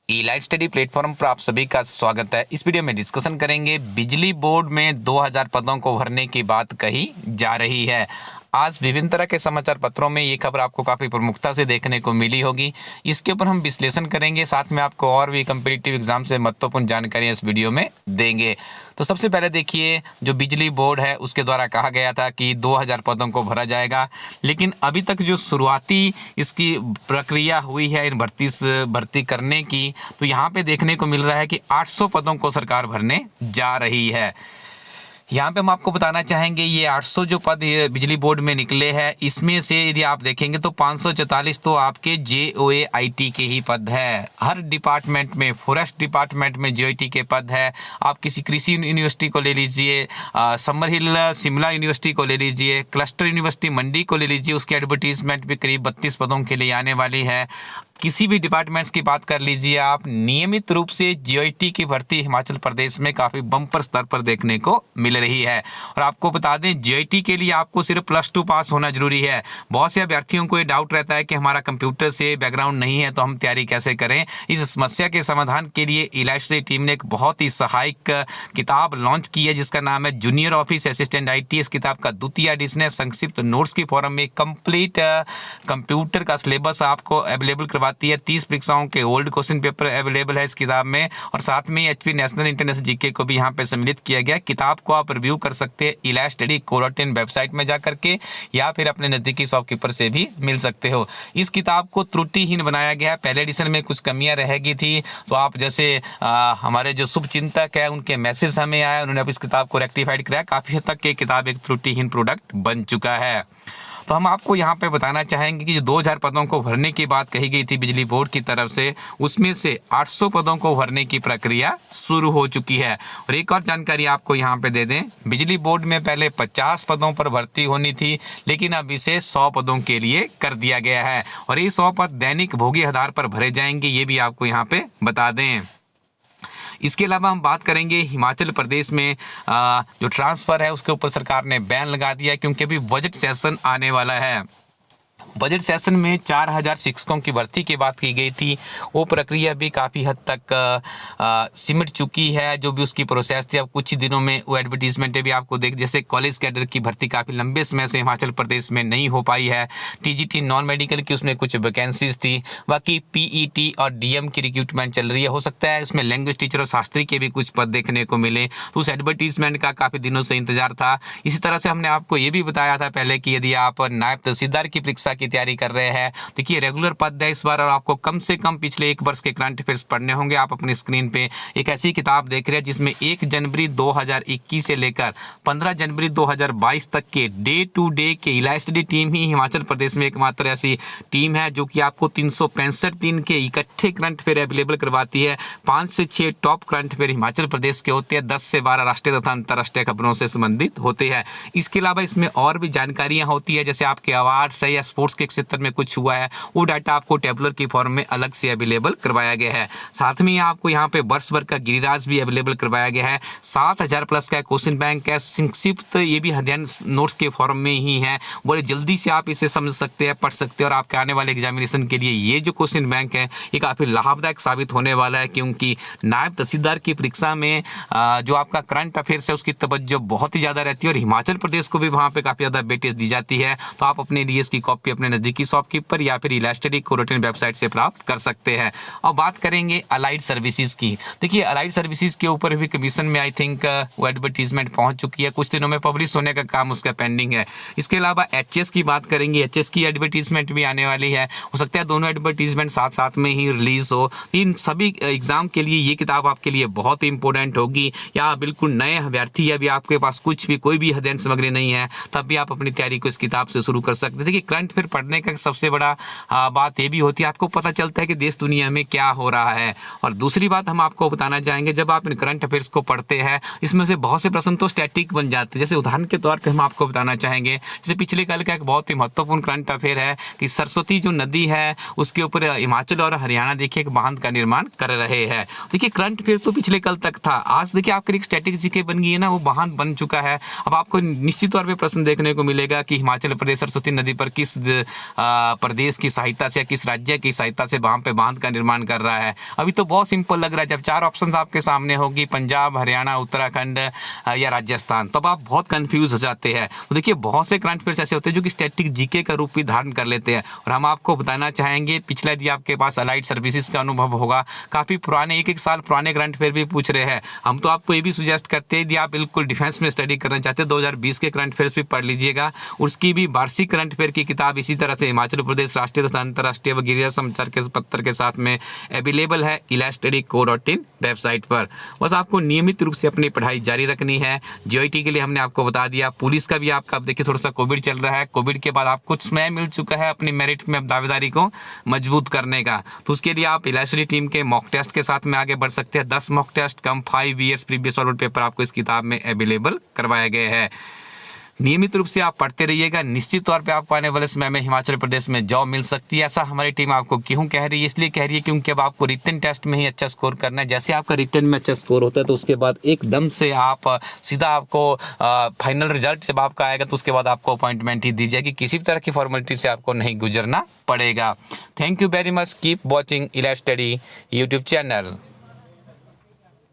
Elite study platform पर आप सभी का स्वागत है। इस वीडियो में डिस्कशन करेंगे बिजली बोर्ड में 2000 पदों को भरने की बात कही जा रही है। आज विभिन्न तरह के समाचार पत्रों में ये खबर आपको काफ़ी प्रमुखता से देखने को मिली होगी। इसके ऊपर हम विश्लेषण करेंगे, साथ में आपको और भी कम्पिटिटिव एग्जाम से महत्वपूर्ण जानकारियाँ इस वीडियो में देंगे। तो सबसे पहले देखिए, जो बिजली बोर्ड है उसके द्वारा कहा गया था कि 2000 पदों को भरा जाएगा, लेकिन अभी तक जो शुरुआती इसकी प्रक्रिया हुई है इन भर्ती करने की, तो यहाँ पे देखने को मिल रहा है कि 800 पदों को सरकार भरने जा रही है। यहाँ पे हम आपको बताना चाहेंगे ये 800 जो पद बिजली बोर्ड में निकले हैं, इसमें से यदि आप देखेंगे तो 544 तो आपके JOAIT के ही पद है। हर डिपार्टमेंट में, फॉरेस्ट डिपार्टमेंट में JOAIT के पद है। आप किसी कृषि यूनिवर्सिटी को ले लीजिए, समर हिल शिमला यूनिवर्सिटी को ले लीजिए, क्लस्टर यूनिवर्सिटी मंडी को ले लीजिए, उसकी एडवर्टीजमेंट भी करीब 32 पदों के लिए आने वाली है। किसी भी डिपार्टमेंट्स की बात कर लीजिए आप, नियमित रूप से JOAIT की भर्ती हिमाचल प्रदेश में काफ़ी बम्पर स्तर पर देखने को मिल रही है। और आपको बता दें, JOAIT के लिए आपको सिर्फ +2 पास होना जरूरी है। बहुत से अभ्यर्थियों को ये डाउट रहता है कि हमारा कंप्यूटर से बैकग्राउंड नहीं है तो हम तैयारी कैसे करें। इस समस्या के समाधान के लिए इलाइट स्टडी टीम ने एक बहुत ही सहायक किताब लॉन्च की है जिसका नाम है जूनियर ऑफिस असिस्टेंट IT। इस किताब का द्वितीय एडिशन है। संक्षिप्त नोट्स की फॉर्म में कंप्लीट कंप्यूटर का सिलेबस आपको अवेलेबल करवाती है। 30 परीक्षाओं के ओल्ड क्वेश्चन पेपर अवेलेबल है इस किताब में, और साथ में HP नेशनल इंटरनेशनल GK को भी यहाँ पे सम्मिलित किया गया। किताब को आप रिव्यू कर सकते हैं इलाइट स्टडी कोरोटिन वेबसाइट में जा करके, या फिर अपने नजदीकी शॉपकीपर से भी मिल सकते हो। इस किताब को त्रुटिहीन बनाया गया है। पहले एडिशन में कुछ कमियां रहेगी थी, तो आप जैसे हमारे जो शुभ चिंतक है उनके मैसेज हमें आया, उन्होंने अब इस किताब को रेक्टिफाइड कराया। काफी हद तक ये किताब एक त्रुटिहीन प्रोडक्ट बन चुका है। तो हम आपको यहाँ पे बताना चाहेंगे कि जो 2000 पदों को भरने की बात कही गई थी बिजली बोर्ड की तरफ से, उसमें से 800 पदों को भरने की प्रक्रिया शुरू हो चुकी है। और एक और जानकारी आपको यहाँ पे दे दें, बिजली बोर्ड में पहले 50 पदों पर भर्ती होनी थी, लेकिन अब इसे 100 पदों के लिए कर दिया गया है। और ये 100 पद दैनिक भोगी आधार पर भरे जाएंगे, ये भी आपको यहाँ पे बता दें। इसके अलावा हम बात करेंगे हिमाचल प्रदेश में जो ट्रांसफ़र है उसके ऊपर सरकार ने बैन लगा दिया है, क्योंकि अभी बजट सेशन आने वाला है। बजट सेशन में 4000 शिक्षकों की भर्ती की बात की गई थी, वो प्रक्रिया भी काफ़ी हद तक सिमट चुकी है। जो भी उसकी प्रोसेस थी, अब कुछ ही दिनों में वो एडवर्टीजमेंटें भी आपको देख, जैसे कॉलेज कैडर की भर्ती काफ़ी लंबे समय से हिमाचल प्रदेश में नहीं हो पाई है। TGT नॉन मेडिकल की उसमें कुछ वैकेंसीज थी, बाकी PET और DM की रिक्रूटमेंट चल रही है। हो सकता है उसमें लैंग्वेज टीचर और शास्त्री के भी कुछ पद देखने को मिले, तो उस एडवर्टीजमेंट का काफ़ी दिनों से इंतजार था। इसी तरह से हमने आपको ये भी बताया था पहले कि यदि आप नायब तहसीलदार की परीक्षा की तैयारी कर रहे हैं, देखिए रेगुलर पद है इस बार, और आपको कम से कम पिछले 1 वर्ष के करंट अफेयर्स पढ़ने होंगे। आप अपनी स्क्रीन पे एक ऐसी किताब देख रहे हैं जिसमें 1 जनवरी 2021 से लेकर 15 जनवरी 2022 तक के डे टू डे के इलाइट स्टडी टीम ही हिमाचल प्रदेश में एकमात्र ऐसी टीम है जो कि आपको 365 दिन के इकट्ठे करंट अफेयर अवेलेबल करवाती है। 5 से 6 top current affair Himachal Pradesh के होते हैं, 10 से 12 राष्ट्रीय तथा अंतर्राष्ट्रीय खबरों से संबंधित होते हैं। इसके अलावा इसमें और भी जानकारियां होती है, जैसे आपके अवार्ड्स है या स्पोर्ट्स के क्षेत्र में कुछ हुआ है, वो डाटा आपको टेबुलर की फॉर्म में अलग से अवेलेबल करवाया गया है। साथ में आपको यहाँ पे वर्ष भर का गिरिराज भी अवेलेबल करवाया गया है। 7000 प्लस का क्वेश्चन बैंक है, संक्षिप्त ये भी अध्ययन नोट्स के फॉर्म में ही है। बड़े जल्दी से आप इसे समझ सकते हैं, पढ़ सकते हैं, और आपके आने वाले एग्जामिनेशन के लिए ये जो क्वेश्चन बैंक है ये काफी लाभदायक साबित होने वाला है, क्योंकि नायब तहसीलदार की परीक्षा में जो आपका करंट अफेयर्स है उसकी तवज्जो बहुत ही ज्यादा रहती है, और हिमाचल प्रदेश को भी वहां पे काफी ज्यादा वेटेज दी जाती है। तो आप अपने लिए इसकी कॉपी अपने नजदीकी शॉपकीपर या फिर इलाइट स्टडी कोरोटिन वेबसाइट से प्राप्त कर सकते हैं। और बात करेंगे अलाइड सर्विसेज की। देखिए अलाइड सर्विसेज के ऊपर भी कमीशन में आई थिंक वो एडवर्टीजमेंट पहुंच चुकी है, कुछ दिनों में पब्लिश होने का काम उसका पेंडिंग है। इसके अलावा HS की बात करेंगे, HS की एडवर्टीजमेंट भी आने वाली है। हो सकता है दोनों एडवर्टीजमेंट साथ साथ में ही रिलीज हो। इन सभी एग्जाम के लिए ये किताब आपके लिए बहुत ही इंपॉर्टेंट होगी। या बिल्कुल नए अभ्यर्थी अभी आपके पास कुछ भी कोई भी अध्ययन सामग्री नहीं है, तब भी आप अपनी तैयारी को इस किताब से शुरू कर सकते हैं। देखिए करंट अफेयर पढ़ने का सबसे बड़ा बात ये भी होती है, आपको पता चलता है कि देश दुनिया में क्या हो रहा है। और दूसरी बात हम आपको बताना चाहेंगे, जब आप इन करंट अफेयर्स को पढ़ते हैं, इसमें से बहुत से प्रश्न तो स्टैटिक बन जाते हैं। जैसे उदाहरण के तौर पे हम आपको बताना चाहेंगे, जैसे पिछले कल का एक बहुत ही महत्वपूर्ण करंट अफेयर है कि सरस्वती जो नदी है उसके ऊपर हिमाचल और हरियाणा देखिए एक बांध का निर्माण कर रहे हैं। देखिए करंट अफेयर तो पिछले कल तक था, आज देखिए आपके एक स्टैटिक जीके बन गई है ना, वो बांध बन चुका है। अब आपको निश्चित तौर पर प्रश्न देखने को मिलेगा कि हिमाचल प्रदेश सरस्वती नदी पर किस प्रदेश की सहायता से या किस राज्य की सहायता से वहाँ पे बांध का निर्माण कर रहा है। अभी तो बहुत सिंपल लग रहा है, जब 4 ऑप्शन आपके सामने होगी, पंजाब, हरियाणा, उत्तराखंड या राजस्थान, तब आप बहुत कंफ्यूज हो जाते हैं। तो देखिए बहुत से करंट अफेयर्स ऐसे होते हैं जो कि स्टैटिक जीके का रूप भी धारण कर लेते हैं, और हम आपको बताना चाहेंगे पिछला यदि आपके पास अलाइड सर्विसेज का अनुभव होगा, काफ़ी पुराने 1-1 साल पुराने करंट अफेयर भी पूछ रहे हैं, हम तो आपको ये भी सुजेस्ट करते हैं यदि आप बिल्कुल डिफेंस में स्टडी करना चाहते हैं 2020 के करंट अफेयर्स भी पढ़ लीजिएगा। उसकी भी वार्षिक करंट अफेयर की किताब इसी तरह से हिमाचल प्रदेश राष्ट्रीय तथा अंतर्राष्ट्रीय व गिरिराज समाचार के पत्र के साथ में अवेलेबल है elasticco.in वेबसाइट पर। बस आपको नियमित रूप से अपनी पढ़ाई जारी रखनी है। जीओटी के लिए हमने आपको बता दिया, पुलिस का भी आपका देखिए थोड़ा सा कोविड चल रहा है, कोविड के बाद आपको समय मिल चुका है अपनी मेरिट में दावेदारी को मजबूत करने का, तो उसके लिए आप इलास्ट्री टीम के मॉक टेस्ट के साथ में आगे बढ़ सकते हैं। 10 मॉक टेस्ट कम 5 ईयर्स प्रीवियस सॉल्व पेपर आपको इस किताब में अवेलेबल करवाए गए हैं। नियमित रूप से आप पढ़ते रहिएगा, निश्चित तौर पे आपको आने वाले समय में हिमाचल प्रदेश में जॉब मिल सकती है। ऐसा हमारी टीम आपको क्यों कह रही है? इसलिए कह रही है क्योंकि अब आपको रिटन टेस्ट में ही अच्छा स्कोर करना है। जैसे आपका रिटन में अच्छा स्कोर होता है तो उसके बाद एकदम से आप सीधा आपको फाइनल रिजल्ट जब आपका आएगा तो उसके बाद आपको अपॉइंटमेंट ही दी जाएगी, किसी भी तरह की फॉर्मेलिटी से आपको नहीं गुजरना पड़ेगा। Thank you very much, keep watching इलास्टडी यूट्यूब चैनल।